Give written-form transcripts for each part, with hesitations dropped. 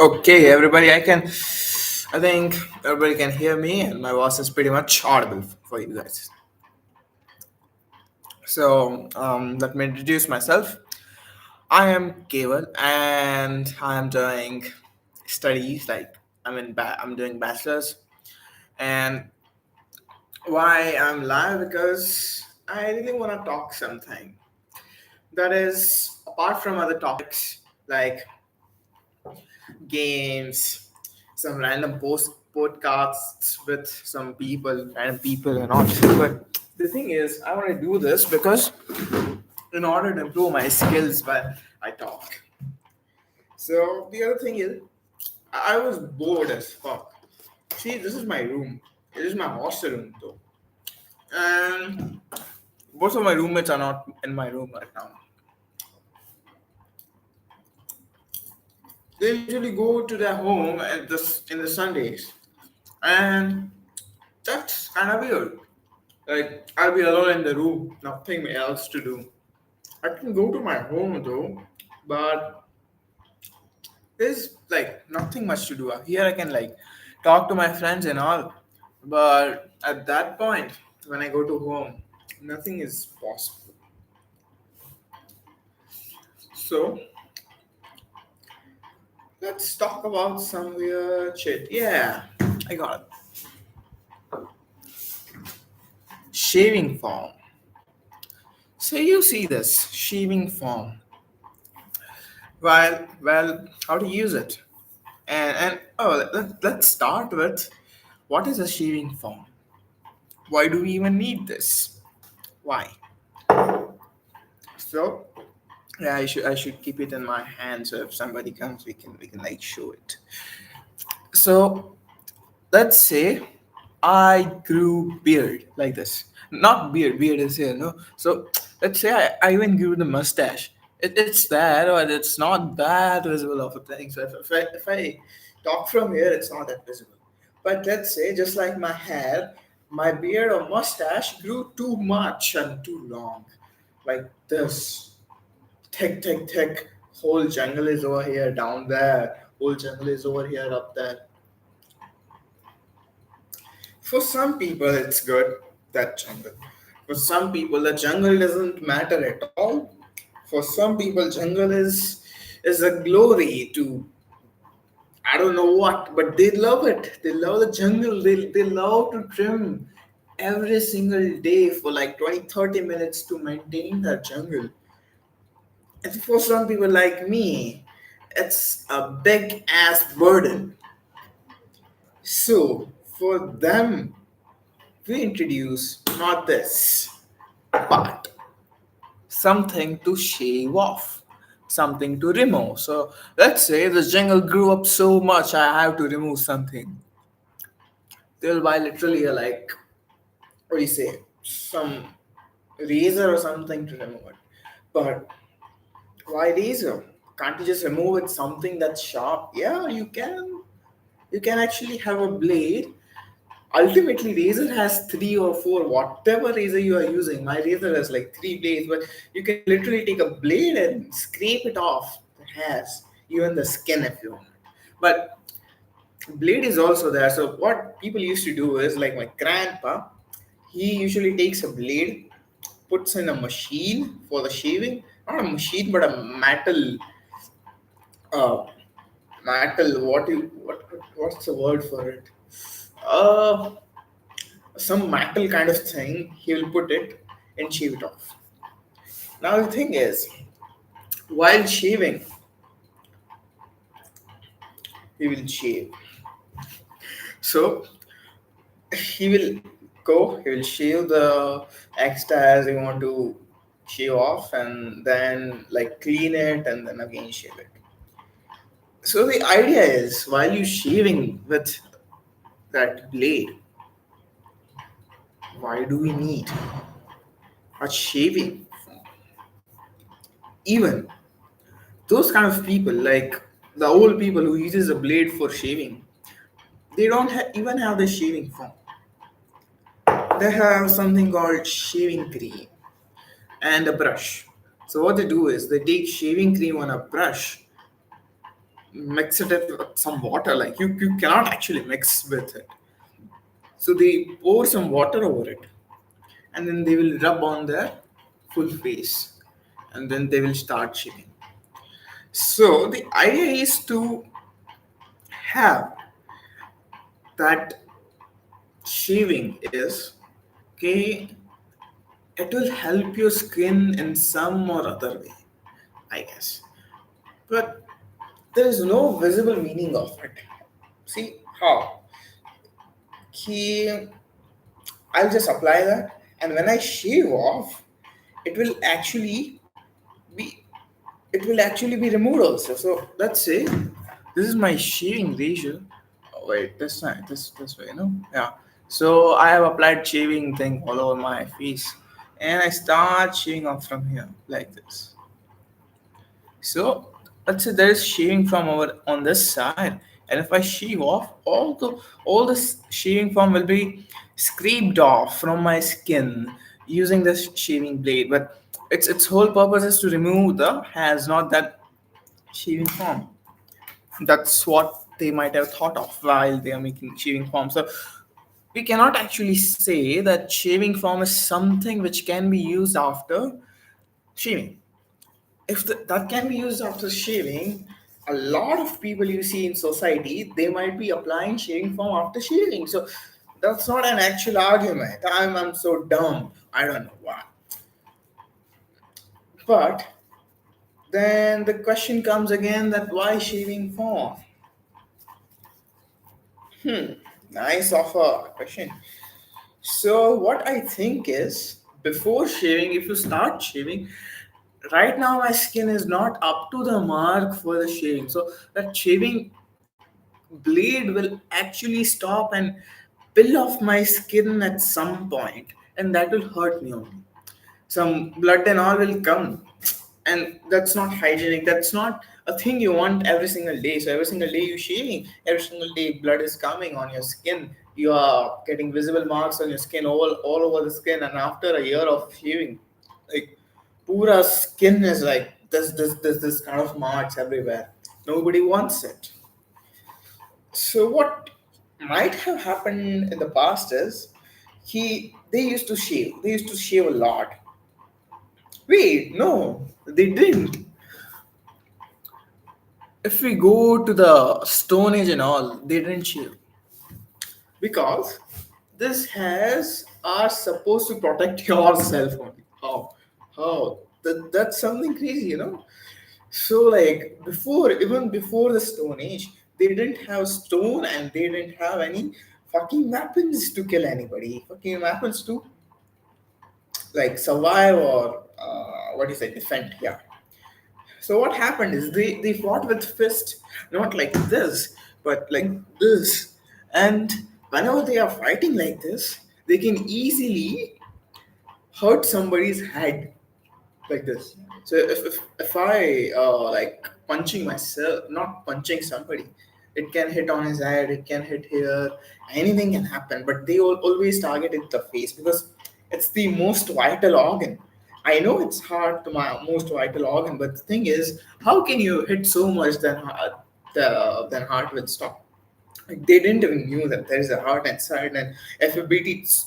Okay, everybody, I think everybody can hear me, and my voice is pretty much audible for you guys. Let me introduce myself. I am Keval, and I am doing studies. I'm doing bachelor's, and why I'm live because I really want to talk something that is apart from other topics like games, some random podcasts with some people, random people, and all. But the thing is, I want to do this because in order to improve my skills while I talk. So the other thing is, I was bored as fuck. See, this is my room. It is my hostel room though, and most of my roommates are not in my room right now. They usually go to their home in the Sundays, and that's kind of weird. Like, I'll be alone in the room, nothing else to do. I can go to my home though, but there's like nothing much to do. Here I can like talk to my friends and all, but at that point, when I go to home, nothing is possible. So, let's talk about some weird shit. Yeah, I got it. Shaving foam. So, you see this shaving foam. How to use it? Let's start with what is a shaving foam? Why do we even need this? Why? So yeah, I should keep it in my hand so if somebody comes, we can like show it. So let's say I grew beard like this. Not beard, beard is here, no. So let's say I even grew the mustache. It's that, or it's not that visible of a thing. So if I talk from here, it's not that visible. But let's say, just like my hair, my beard or mustache grew too much and too long. Like this. Thick, thick, thick. Whole jungle is over here, down there. Whole jungle is over here, up there. For some people, it's good, that jungle. For some people, the jungle doesn't matter at all. For some people, jungle is a glory to I don't know what, but they love it. They love the jungle. They love to trim every single day for like 20, 30 minutes to maintain that jungle. And for some people like me, it's a big ass burden. So for them, we introduce not this, but something to shave off, something to remove. So let's say the jungle grew up so much, I have to remove something. They'll buy literally like, what do you say, some razor or something to remove it. But why razor? Can't you just remove it something that's sharp? Yeah, you can. You can actually have a blade. Ultimately, razor has three or four, whatever razor you are using. My razor has like three blades, but you can literally take a blade and scrape it off the hairs, even the skin if you want. But blade is also there. So what people used to do is, like my grandpa, he usually takes a blade, puts in a machine for the shaving, not a machine but a uh, metal. What's the word for it? Uh, some metal kind of thing. He will put it and shave it off. Now the thing is, while shaving, he will shave. So he will he will shave the extras you want to shave off, and then like clean it, and then again shave it. So the idea is, while you shaving with that blade, why do we need a shaving? Even those kind of people, like the old people who uses a blade for shaving, they don't even have the shaving foam. They have something called shaving cream and a brush. So what they do is they take shaving cream on a brush, mix it with some water. Like you cannot actually mix with it. So they pour some water over it, and then they will rub on their full face, and then they will start shaving. So the idea is to have that shaving is okay. It will help your skin in some or other way, I guess. But there is no visible meaning of it. See how? He, I'll just apply that, and when I shave off, it will actually be be removed also. So let's say this is my shaving ratio. Oh, wait, this way, yeah. So I have applied shaving thing all over my face, and I start shaving off from here like this. So let's say there is shaving foam over on this side, and if I shave off, all this shaving foam will be scraped off from my skin using this shaving blade. But its whole purpose is to remove the hairs, not that shaving foam. That's what they might have thought of while they are making shaving foam. So we cannot actually say that shaving foam is something which can be used after shaving. If that can be used after shaving, a lot of people you see in society, they might be applying shaving foam after shaving. So that's not an actual argument. I'm so dumb. I don't know why. But then the question comes again that why shaving foam? Nice of a question. So what I think is before shaving, if you start shaving, right now my skin is not up to the mark for the shaving. So that shaving blade will actually stop and peel off my skin at some point, and that will hurt me only. Some blood and all will come, and that's not hygienic. That's not a thing you want every single day. So every single day you shaving, every single day blood is coming on your skin. You are getting visible marks on your skin, all over the skin, and after a year of shaving, like pura skin is like this kind of marks everywhere. Nobody wants it. So what might have happened in the past is they used to shave. They used to shave a lot. Wait, no, they didn't. If we go to the Stone Age and all, they didn't shave because this hairs are supposed to protect yourself only. How? How? That's something crazy. So like before, even before the Stone Age, they didn't have stone and they didn't have any fucking weapons to kill anybody. Fucking weapons to like survive or what do you say, defend. Yeah. So what happened is they fought with fist, not like this, but like this. And whenever they are fighting like this, they can easily hurt somebody's head like this. So if I like punching myself, not punching somebody, it can hit on his head, it can hit here, anything can happen. But they always target it the face because it's the most vital organ. I know it's hard to my most vital organ, but the thing is, how can you hit so much then heart will stop? Like they didn't even knew that there is a heart inside, and if you beat it,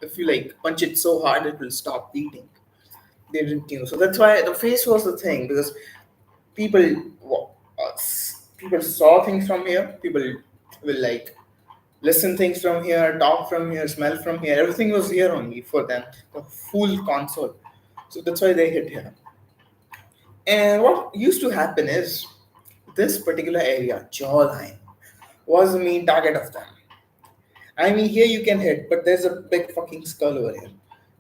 if you like punch it so hard, it will stop beating. They didn't know. So that's why the face was the thing because people people saw things from here. People will like listen things from here, talk from here, smell from here. Everything was here only for them. The full console. So that's why they hit here. And what used to happen is this particular area, jawline, was the main target of them. I mean, here you can hit, but there's a big fucking skull over here.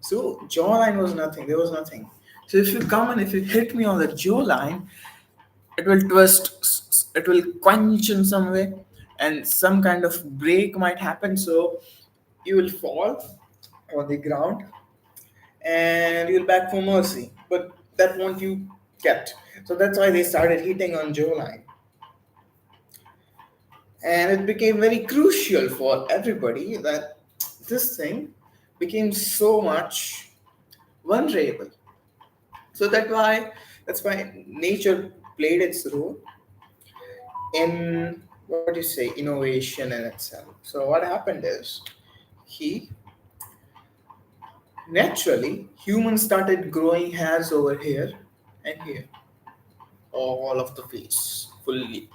So jawline was nothing. There was nothing. So if you come and if you hit me on the jawline, it will twist. It will quench in some way, and some kind of break might happen. So you will fall on the ground, and you'll beg for mercy. But that won't you get. So that's why they started hitting on jawline, and it became very crucial for everybody that this thing became so much vulnerable. So that's why nature played its role, in what do you say innovation in itself. So what happened is he naturally humans started growing hairs over here and here, all of the face fully.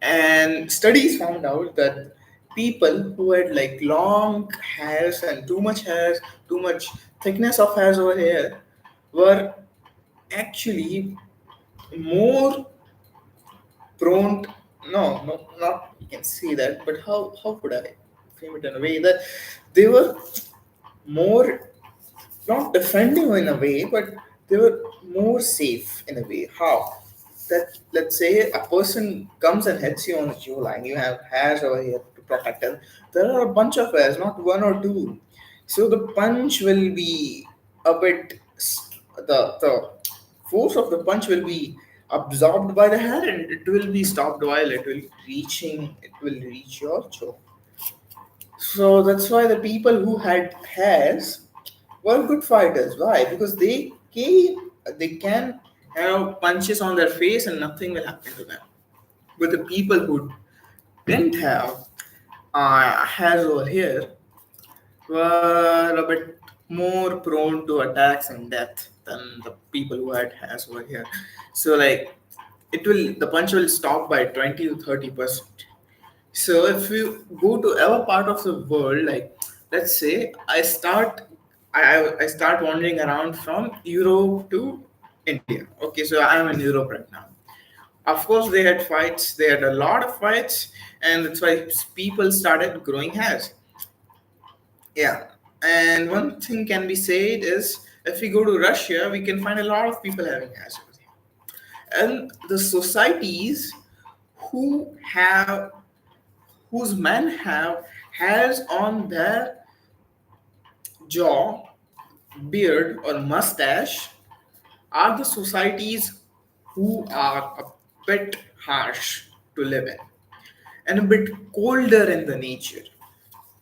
And studies found out that people who had like long hairs and too much hairs, too much thickness of hairs over here, were actually more prone. No, no, not you can say that, but how could I frame it in a way that they were more not defending in a way, but they were more safe in a way. How? That let's say a person comes and hits you on the jawline, you have hairs over here to protect it. There are a bunch of hairs, not one or two. So the punch will be a bit the force of the punch will be absorbed by the hair and it will be stopped while it will reach your jaw. So that's why the people who had hairs were good fighters. Why? Because they can have punches on their face and nothing will happen to them. But the people who didn't have hairs over here were a bit more prone to attacks and death than the people who had hairs over here. So like the punch will stop by 20 to 30%. So if you go to our part of the world, like let's say I start wandering around from Europe to India. Okay, so I am in Europe right now. Of course, they had fights. They had a lot of fights, and that's why people started growing hairs. Yeah, and one thing can be said is if we go to Russia, we can find a lot of people having hairs over there. And the societies who have whose men have hairs on their jaw, beard, or mustache are the societies who are a bit harsh to live in and a bit colder in the nature.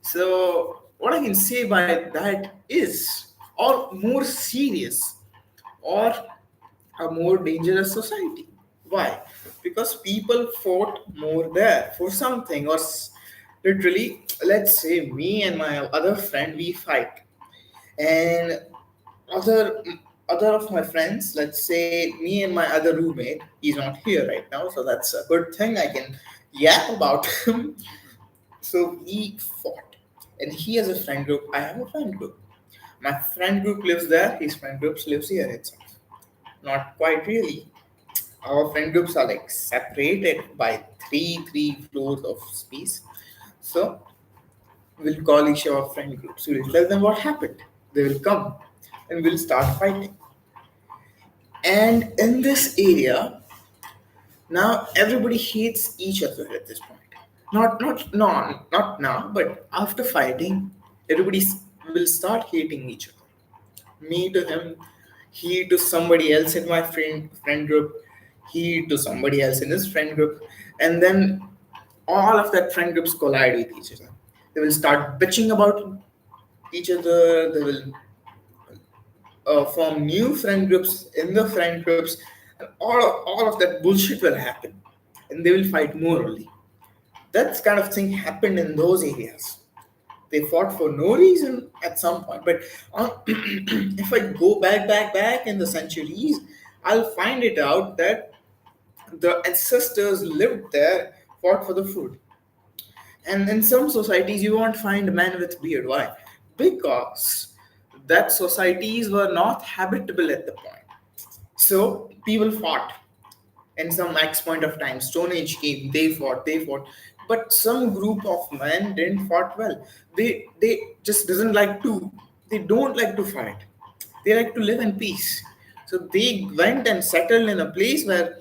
So, what I can say by that is, or more serious, or a more dangerous society. Why? Because people fought more there for something, or literally, let's say me and my other friend we fight, and other other of my friends, let's say me and my other roommate, he's not here right now, so that's a good thing I can yap about him. So we fought, and he has a friend group. I have a friend group. My friend group lives there. His friend group lives here itself. Not quite really. Our friend groups are like separated by three floors of space. So we'll call each our friend groups. We'll tell them what happened. They will come, and we'll start fighting. And in this area, now everybody hates each other at this point. Not now, but after fighting, everybody will start hating each other. Me to him, he to somebody else in my friend group, he to somebody else in his friend group, and then all of that friend groups collide with each other. They will start bitching about each other. They will form new friend groups in the friend groups, and all of that bullshit will happen, and they will fight more only. That kind of thing happened in those areas. They fought for no reason at some point. But if I go back in the centuries, I'll find it out that the ancestors lived there, fought for the food. And in some societies, you won't find men with beard. Why? Because that societies were not habitable at the point. So people fought. And some max point of time, Stone Age came, they fought. But some group of men didn't fought well. They just doesn't like to they don't like to fight. They like to live in peace. So they went and settled in a place where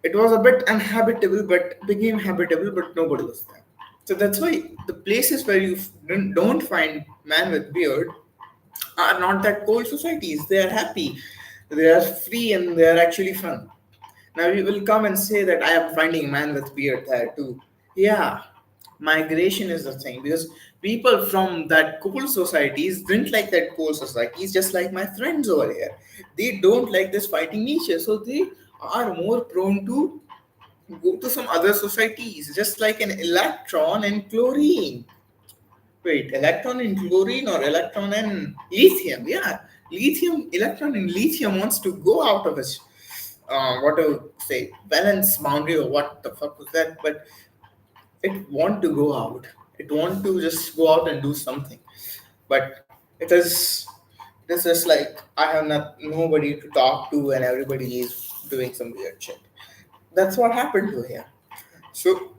it was a bit uninhabitable, but became habitable, but nobody was there. So that's why the places where you don't find man with beard are not that cold societies. They are happy, they are free, and they are actually fun. Now you will come and say that I am finding man with beard there too. Yeah, migration is the thing because people from that cold societies didn't like that cold societies, just like my friends over here. They don't like this fighting nature, so they are more prone to go to some other societies, just like an electron in chlorine. Wait, electron in chlorine or electron in lithium? Yeah, lithium, electron in lithium wants to go out of its, what to say, valence boundary or what the fuck was that? But it want to go out. It want to just go out and do something. But it is just like I have nobody to talk to and everybody is doing some weird shit. That's what happened to here. So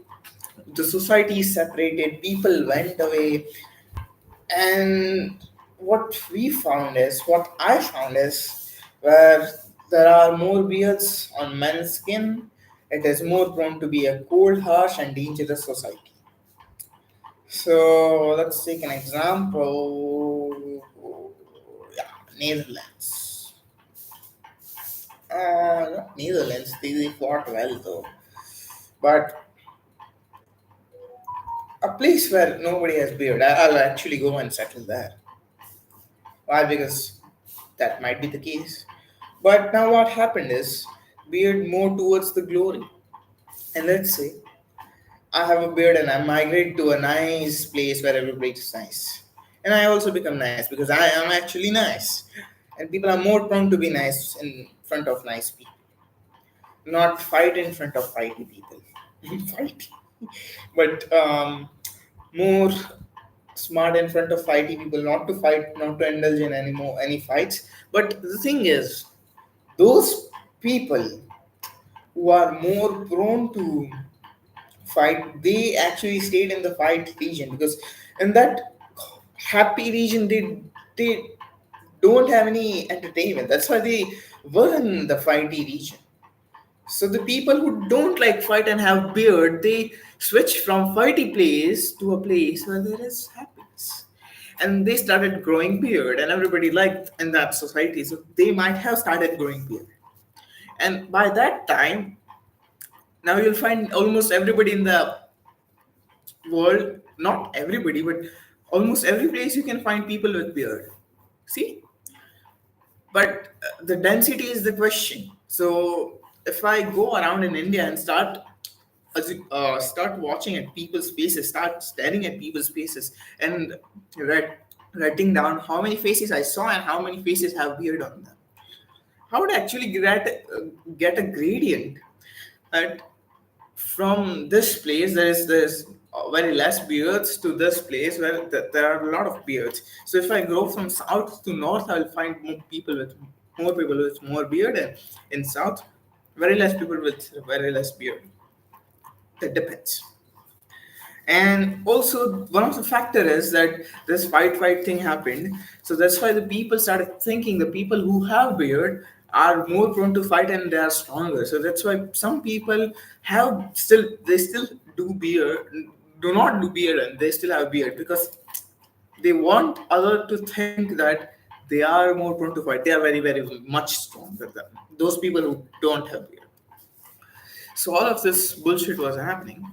the society is separated, people went away, and what I found is where there are more beards on men's skin, it is more prone to be a cold, harsh, and dangerous society. So let's take an example. Yeah, Netherlands. Not Netherlands, they fought well though. But a place where nobody has beard, I'll actually go and settle there. Why? Because that might be the case. But now what happened is beard more towards the glory. And let's say I have a beard and I migrate to a nice place where everybody is nice. And I also become nice because I am actually nice. And people are more prone to be nice in front of nice people, not fight in front of fighty people. Fight. But more smart in front of fighty people, not to fight, not to indulge in any fights. But the thing is, those people who are more prone to fight, they actually stayed in the fight region because in that happy region they don't have any entertainment. That's why they were in the fighty region. So the people who don't like fight and have beard, they switch from fighty place to a place where there is happiness. And they started growing beard, and everybody liked in that society. So they might have started growing beard. And by that time, now you'll find almost everybody in the world, not everybody, but almost every place you can find people with beard. See? But the density is the question. So if I go around in India and start watching at people's faces, start staring at people's faces, and write, writing down how many faces I saw and how many faces have beard on them, how would I actually get a gradient that from this place there's very less beards to this place where there are a lot of beards. So if I go from south to north, I'll find more people with more beard, and in south, very less people with very less beard. That depends. And also one of the factor is that this fight thing happened, so that's why the people started thinking the people who have beard are more prone to fight and they are stronger. So that's why some people have still they still do beard do not do beard and they still have beard because they want other to think that they are more prone to fight, they are very much stronger than those people who don't have beard. So all of this bullshit was happening.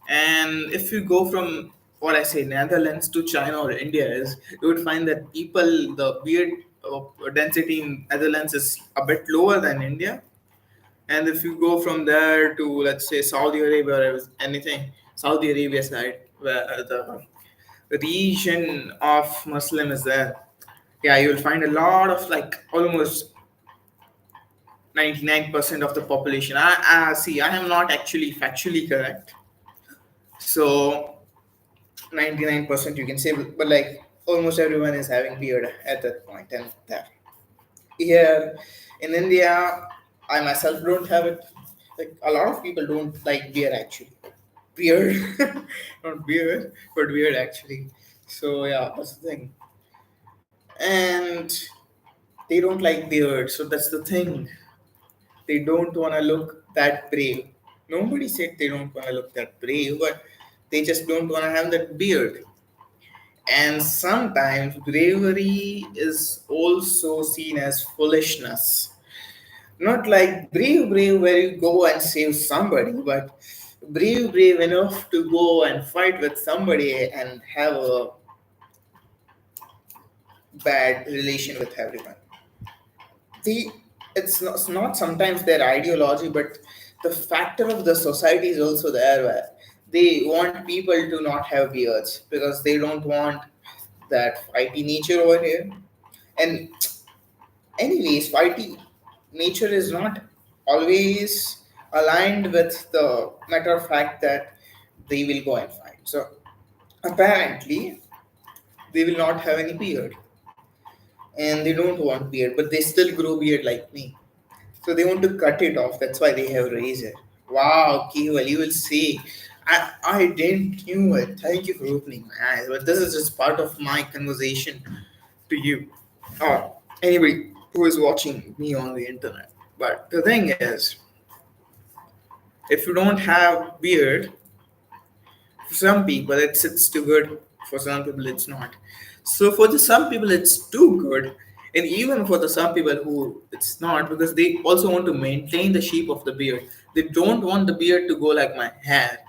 And if you go from what I say, Netherlands to China or India, is you would find that people, the beard density in Netherlands is a bit lower than India. And if you go from there to, let's say, Saudi Arabia or anything, Saudi Arabia side, where the region of Muslim is there, yeah, you'll find a lot of like almost 99% of the population. I see, I am not actually factually correct. So 99% you can say, but like almost everyone is having beard at that point. And there here in India, I myself don't have it. Like a lot of people don't like beard actually. Beard, not beard, but beard actually. So yeah, that's the thing. And they don't like beard, so that's the thing. They don't want to look that brave. Nobody said they don't want to look that brave, but they just don't want to have that beard. And sometimes bravery is also seen as foolishness. Not like brave where you go and save somebody, but brave enough to go and fight with somebody and have a bad relation with everyone. The it's not sometimes their ideology, but the factor of the society is also there where they want people to not have beards because they don't want that fighty nature over here. And anyways, fighty nature is not always aligned with the matter of fact that they will go and fight. So apparently they will not have any beard and they don't want beard, but they still grow beard like me. So they want to cut it off. That's why they have razor. Wow, Keval, you will see. I didn't knew it. Thank you for opening my eyes. But this is just part of my conversation to you or anybody who is watching me on the internet. But the thing is, if you don't have beard, for some people it's too good. For some people it's not. So for the some people it's too good, and even for the some people who it's not because they also want to maintain the shape of the beard. They don't want the beard to go like my hair.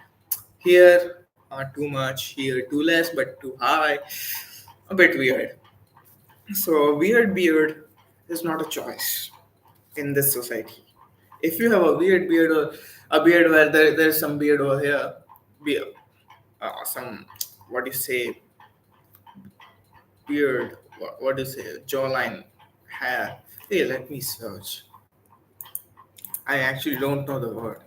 Here too much, here too less, but too high. A bit weird. So weird beard is not a choice in this society. If you have a weird beard or a beard where there's some beard over here, beard, some what do you say beard, what do you say jawline, hair. Hey, let me search. I actually don't know the word.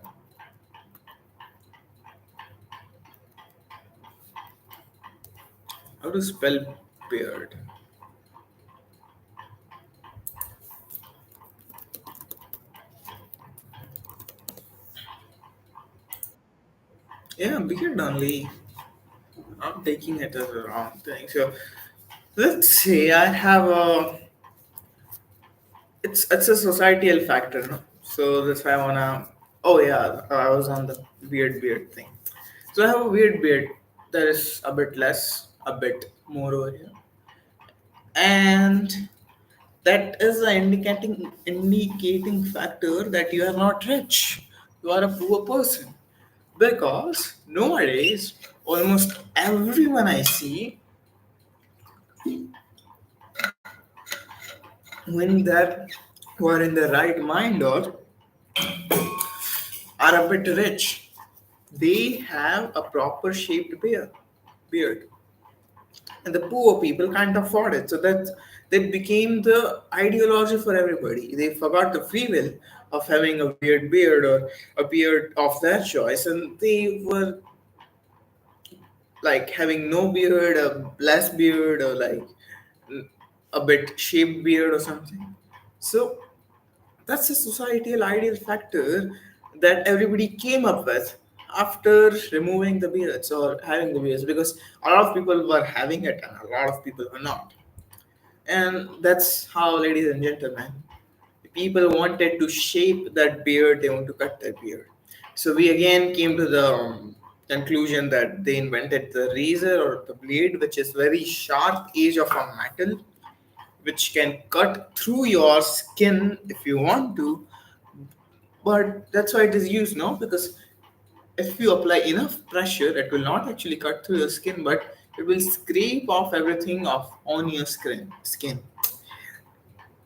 How to spell beard? Yeah, beard only. I'm taking it as a wrong thing. So let's say I have a. It's a societal factor, no? So that's why I wanna. Oh yeah, I was on the beard thing. So I have a weird beard. There is a bit less, a bit more over here, and that is an indicating factor that you are not rich. You are a poor person because nowadays almost everyone I see when they're who are in the right mind or are a bit rich, they have a proper shaped beard, and the poor people can't afford it. So that became the ideology for everybody. They forgot the free will of having a weird beard or a beard of their choice, and they were like having no beard, a less beard, or like a bit shaped beard or something. So that's a societal ideal factor that everybody came up with after removing the beards or having the beards because a lot of people were having it and a lot of people were not. And that's how, ladies and gentlemen, people wanted to shape that beard, they want to cut that beard. So we again came to the conclusion that they invented the razor or the blade, which is very sharp edge of a metal, which can cut through your skin if you want to. But that's why it is used now because if you apply enough pressure, it will not actually cut through your skin, but it will scrape off everything off on your skin.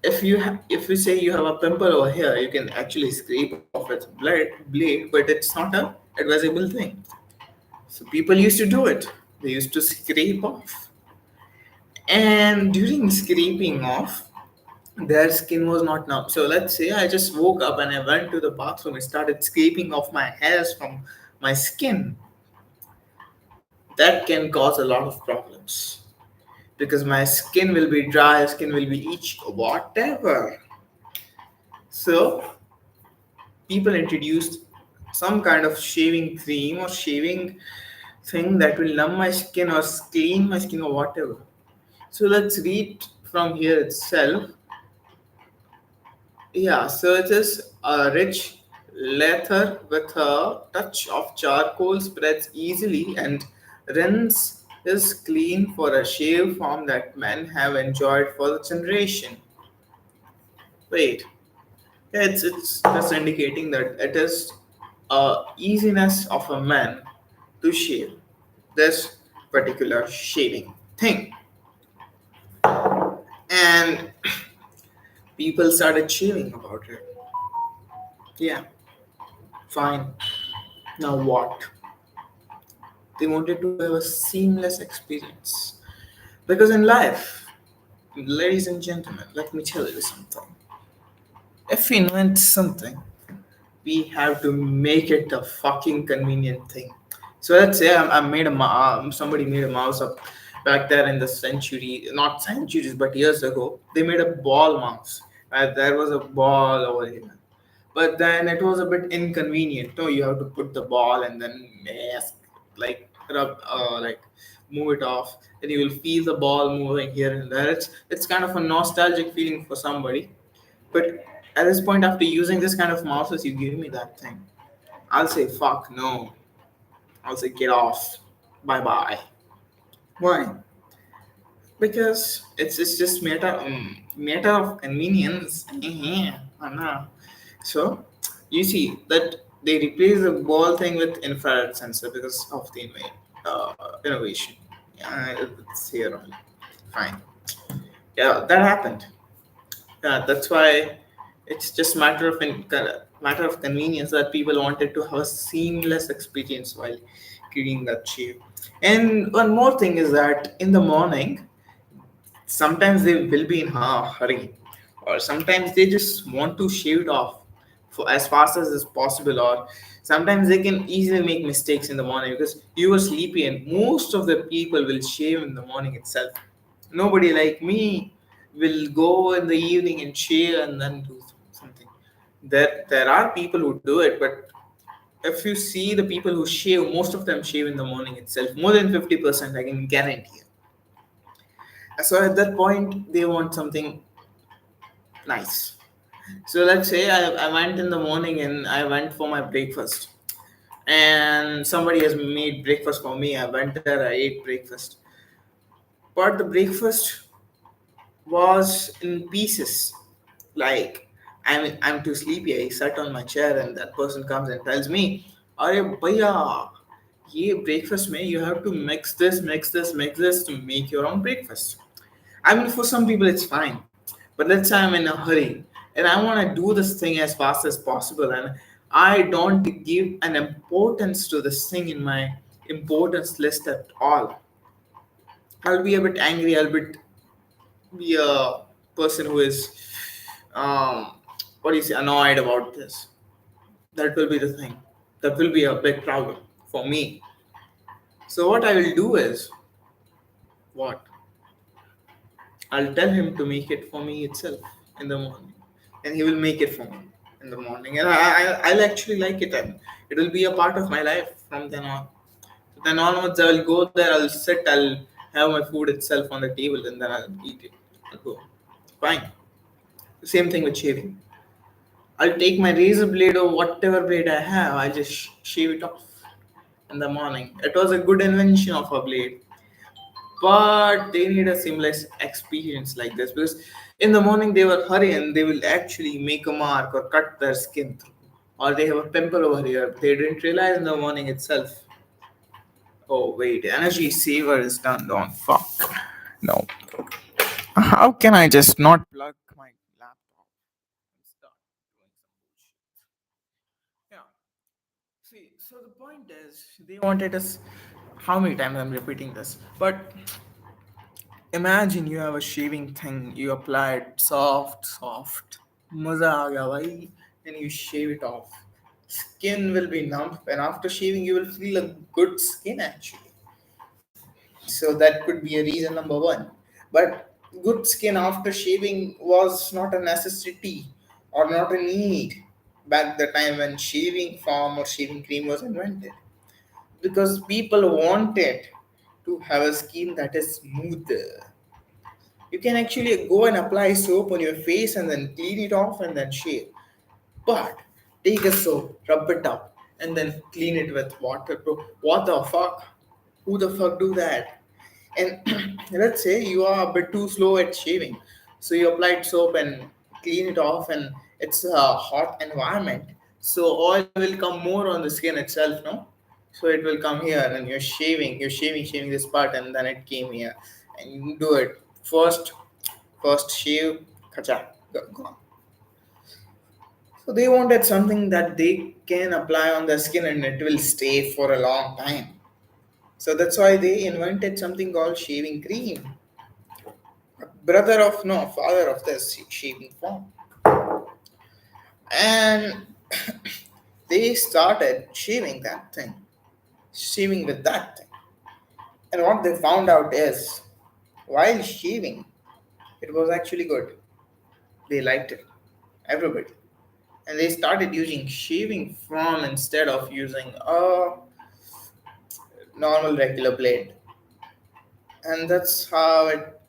If you say you have a pimple over here, you can actually scrape off its blade, but it's not a advisable thing. So people used to do it. They used to scrape off, and during scraping off, their skin was not numb. So let's say I just woke up and I went to the bathroom and started scraping off my hairs from my skin. That can cause a lot of problems because my skin will be dry, skin will be itchy, whatever. So people introduced some kind of shaving cream or shaving thing that will numb my skin or clean my skin or whatever. So let's read from here itself. Yeah, so it is a rich leather with a touch of charcoal, spreads easily and rinse is clean for a shave form that men have enjoyed for the generation. Wait, yeah, it's just indicating that it is a easiness of a man to shave this particular shaving thing. And people started shaving about it. Yeah. Fine. Now what? They wanted to have a seamless experience. Because in life, ladies and gentlemen, let me tell you something. If we invent something, we have to make it a fucking convenient thing. So let's say I made somebody made a mouse up back there in the century, not centuries, but years ago. They made a ball mouse. There was a ball over here, but then it was a bit inconvenient. No, you have to put the ball and then like like move it off, and you will feel the ball moving here and there. It's kind of a nostalgic feeling for somebody, but at this point, after using this kind of mouses, you give me that thing. I'll say, fuck no. I'll say, get off. Bye bye. Why? Because it's just matter of convenience. I know. So, you see that they replace the ball thing with infrared sensor because of the innovation. Yeah, it's here only. Fine. Yeah, that happened. Yeah, that's why it's just matter of convenience that people wanted to have a seamless experience while cleaning that shave. And one more thing is that in the morning, sometimes they will be in a hurry, or sometimes they just want to shave it off for as fast as is possible, or sometimes they can easily make mistakes in the morning because you were sleepy, and most of the people will shave in the morning itself. Nobody like me will go in the evening and shave and then do something. There are people who do it, but if you see the people who shave, most of them shave in the morning itself. More than 50%, I can guarantee you. So at that point, they want something nice. So let's say I went in the morning and I went for my breakfast, and somebody has made breakfast for me. I went there, I ate breakfast, but the breakfast was in pieces. Like I'm too sleepy. I sat on my chair, and that person comes and tells me, "Arey bhaiya, ye breakfast mein you have to mix this to make your own breakfast." I mean, for some people it's fine, but let's say I'm in a hurry and I want to do this thing as fast as possible, and I don't give an importance to this thing in my importance list at all. I'll be a bit angry. I'll be a person who is, um, what do you say, annoyed about this. That will be the thing. That will be a big problem for me. So what I will do is, what I'll tell him to make it for me itself in the morning, and he will make it for me in the morning, and I'll actually like it, and it will be a part of my life from then on. Then onwards, I will go there. I'll sit. I'll have my food itself on the table, and then I'll eat it. I'll go. Fine. Same thing with shaving. I'll take my razor blade or whatever blade I have. I'll just shave it off in the morning. It was a good invention of a blade, but they need a seamless experience like this because in the morning they will hurry and they will actually make a mark or cut their skin through, or they have a pimple over here. They didn't realize in the morning itself. Oh wait, energy saver is turned on. Fuck. No. How can I just not plug my laptop and start doing some bullshit? Yeah. See, so the point is, they wanted us. How many times I'm repeating this? But imagine you have a shaving thing, you apply it soft. Maza aa gaya bhai. Then you shave it off. Skin will be numb, and after shaving, you will feel a good skin actually. So that could be a reason number one. But good skin after shaving was not a necessity or not a need back the time when shaving foam or shaving cream was invented. Because people wanted to have a skin that is smooth. You can actually go and apply soap on your face and then clean it off and then shave. But take a soap, rub it up, and then clean it with water. Bro, what the fuck? Who the fuck do that? And let's say you are a bit too slow at shaving, so you applied soap and clean it off, and it's a hot environment, so oil will come more on the skin itself, no? So it will come here, and shaving this part, and then it came here, and you do it first shave, kacha, gone. So they wanted something that they can apply on their skin and it will stay for a long time. So that's why they invented something called shaving cream. Brother of no, father of the shaving foam. And they started shaving that thing, shaving with that thing. And what they found out is, while shaving, it was actually good. They liked it, everybody. And they started using shaving foam instead of using a normal regular blade. And that's how it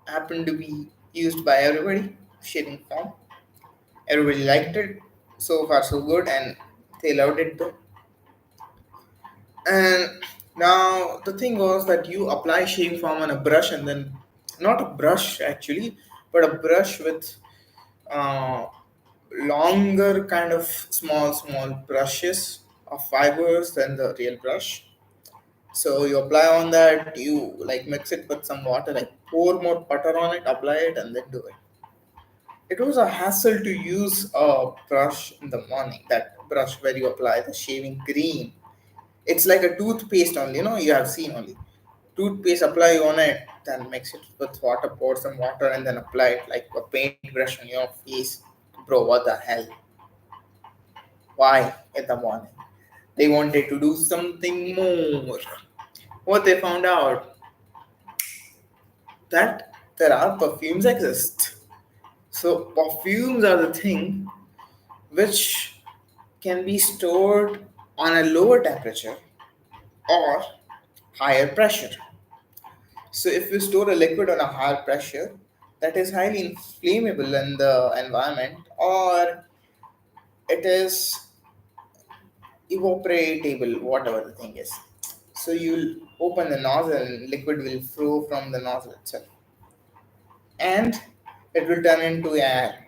happened to be used by everybody, shaving foam. Everybody liked it, so far so good, and they loved it though. And now the thing was that you apply shaving foam on a brush, and then not a brush actually, but a brush with uh, longer kind of small brushes of fibers than the real brush. So you apply on that, you like mix it with some water, like pour more butter on it, apply it, and then do it. It was a hassle to use a brush in the morning, that brush where you apply the shaving cream. It's like a toothpaste only, you have seen only. Toothpaste, apply on it, then mix it with water, pour some water, and then apply it like a paintbrush on your face. Bro, what the hell? Why in the morning? They wanted to do something more. What they found out that there are perfumes exist. So perfumes are the thing which can be stored on a lower temperature or higher pressure. So if you store a liquid on a higher pressure, that is highly inflammable in the environment, or it is evaporatable, whatever the thing is. So you'll open the nozzle and liquid will flow from the nozzle itself, and it will turn into air.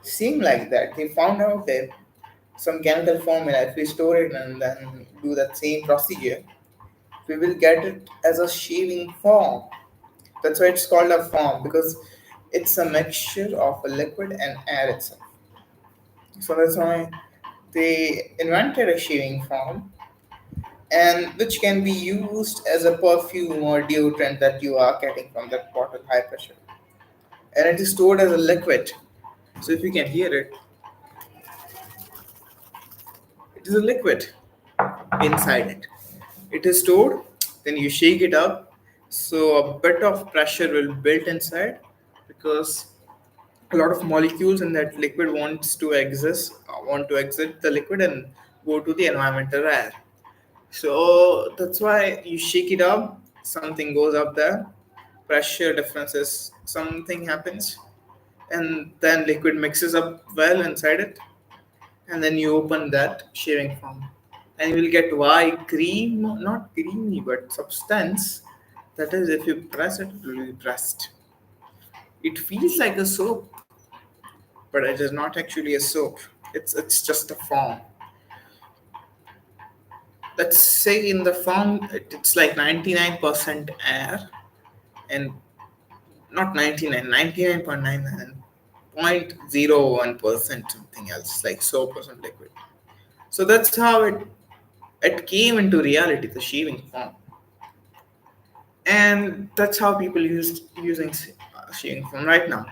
Same like that. They found out that some chemical formula, if we store it and then do that same procedure, we will get it as a shaving foam. That's why it's called a foam, because it's a mixture of a liquid and air itself. So that's why they invented a shaving foam, and which can be used as a perfume or deodorant that you are getting from that bottle high pressure. And it is stored as a liquid. So if you can hear it, it is a liquid inside it. It is stored, then you shake it up, so a bit of pressure will build inside, because a lot of molecules in that liquid want to exit the liquid and go to the environmental air. So that's why you shake it up, something goes up there, pressure differences, something happens, and then liquid mixes up well inside it, and then you open that shaving foam, and you will get white cream, not creamy but substance. That is, if you press it, it will be pressed. It feels like a soap, but it is not actually a soap. It's just a foam. Let's say in the foam it's like 99% air, and not 99.99, 0.01% something else, like soap or some liquid. So that's how it came into reality, the shaving foam. And that's how people using shaving foam right now.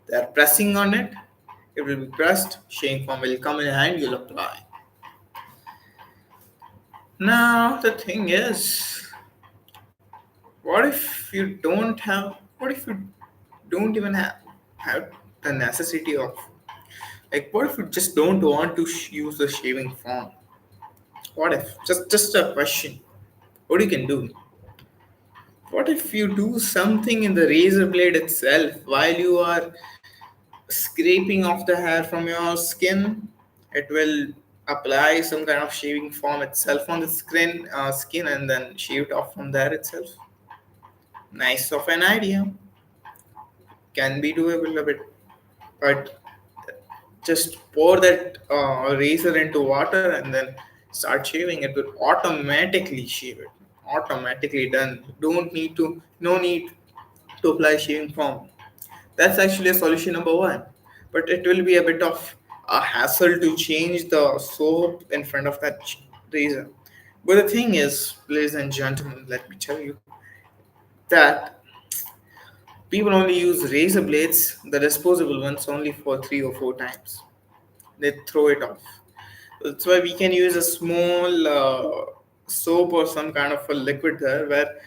They are pressing on it, it will be pressed, shaving foam will come in hand, you'll apply. Now the thing is, what if you don't even have the necessity of, like, what if you just don't want to use the shaving foam? What if, just a question, what you can do? What if you do something in the razor blade itself while you are scraping off the hair from your skin? It will apply some kind of shaving foam itself on the skin and then shave it off from there itself. Nice of an idea. Can be doable a bit, but just pour that razor into water and then start shaving. It will automatically shave it. Automatically done. Don't need to. No need to apply shaving foam. That's actually a solution number one. But it will be a bit of a hassle to change the soap in front of that razor. But the thing is, ladies and gentlemen, let me tell you that people only use razor blades, the disposable ones, only for 3 or 4 times. They throw it off. That's why we can use a small soap or some kind of a liquid there where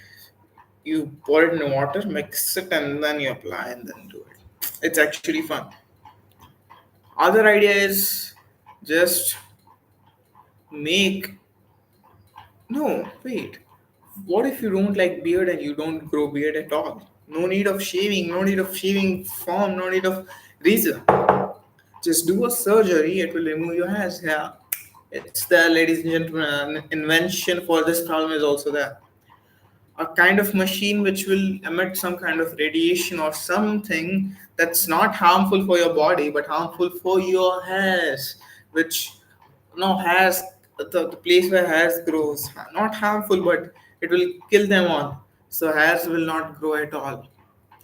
you pour it in water, mix it, and then you apply and then do it. It's actually fun. Other idea is just make no wait. What if you don't like beard and you don't grow beard at all? No need of shaving, no need of shaving foam, no need of razor. Just do a surgery, it will remove your hairs. Yeah. It's there, ladies and gentlemen. An invention for this problem is also there. A kind of machine which will emit some kind of radiation or something that's not harmful for your body but harmful for your hairs, which no hairs, the place where hairs grows, not harmful but it will kill them all. So hairs will not grow at all.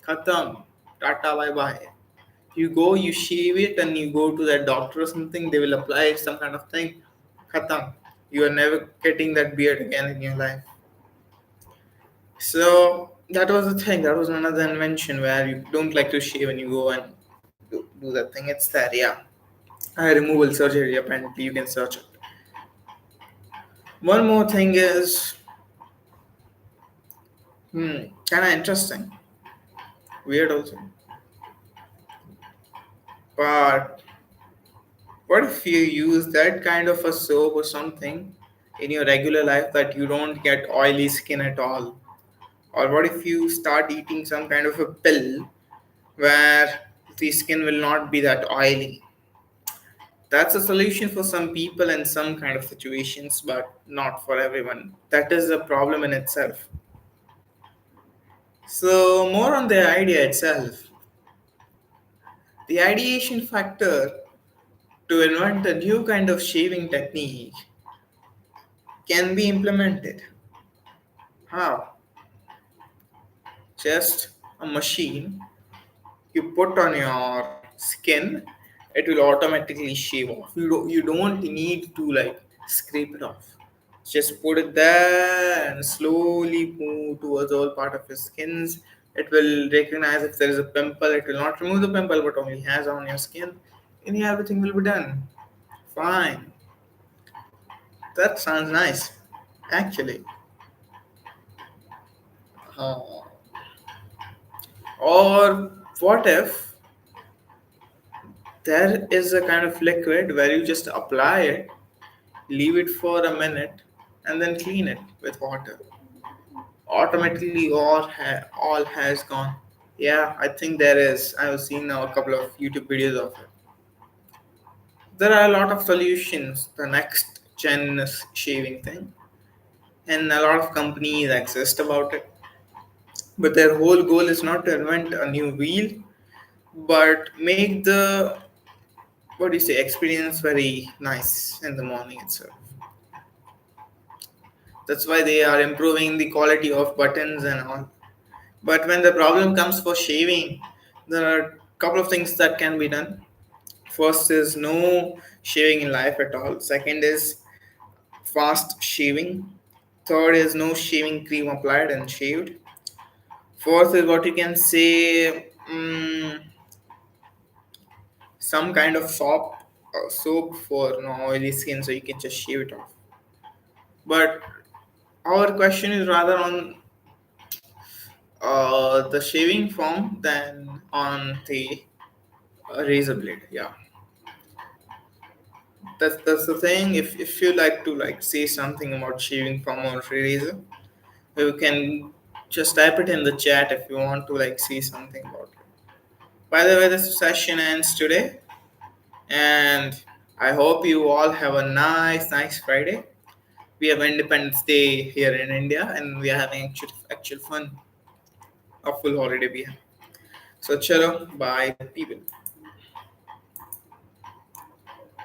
Khatam. Tata, bye bye. You go, you shave it, and you go to that doctor or something. They will apply some kind of thing. Khatam. You are never getting that beard again in your life. So that was the thing. That was another invention where you don't like to shave and you go and do that thing. It's there, yeah. Hair removal surgery. Apparently, you can search it. One more thing is, kind of interesting, weird also. But what if you use that kind of a soap or something in your regular life that you don't get oily skin at all? Or what if you start eating some kind of a pill where the skin will not be that oily? That's a solution for some people in some kind of situations, but not for everyone. That is a problem in itself. So, more on the idea itself. The ideation factor to invent a new kind of shaving technique can be implemented. How? Just a machine you put on your skin, it will automatically shave off. You don't need to like scrape it off. Just put it there and slowly move towards all part of your skins. It will recognize if there is a pimple. It will not remove the pimple, but only has on your skin. And yeah, everything will be done. Fine. That sounds nice. Actually. Uh, or what if there is a kind of liquid where you just apply it, leave it for a minute, and then clean it with water? Automatically, all has gone. Yeah, I think there is. I have seen now a couple of YouTube videos of it. There are a lot of solutions. The next gen shaving thing, and a lot of companies exist about it. But their whole goal is not to invent a new wheel, but make the what do you say experience very nice in the morning itself. That's why they are improving the quality of buttons and all. But when the problem comes for shaving, there are a couple of things that can be done. First is no shaving in life at all. Second is fast shaving. Third is no shaving cream applied and shaved. Fourth is what you can say, some kind of soap for no oily skin, so you can just shave it off. But our question is rather on the shaving foam than on the razor blade. Yeah, that's the thing. If you like to like say something about shaving foam or razor, you can just type it in the chat if you want to like see something about it. By the way, this session ends today, and I hope you all have a nice Friday. We have Independence Day here in India, and we are having actual fun, a full holiday we have. So, chalo, bye, people.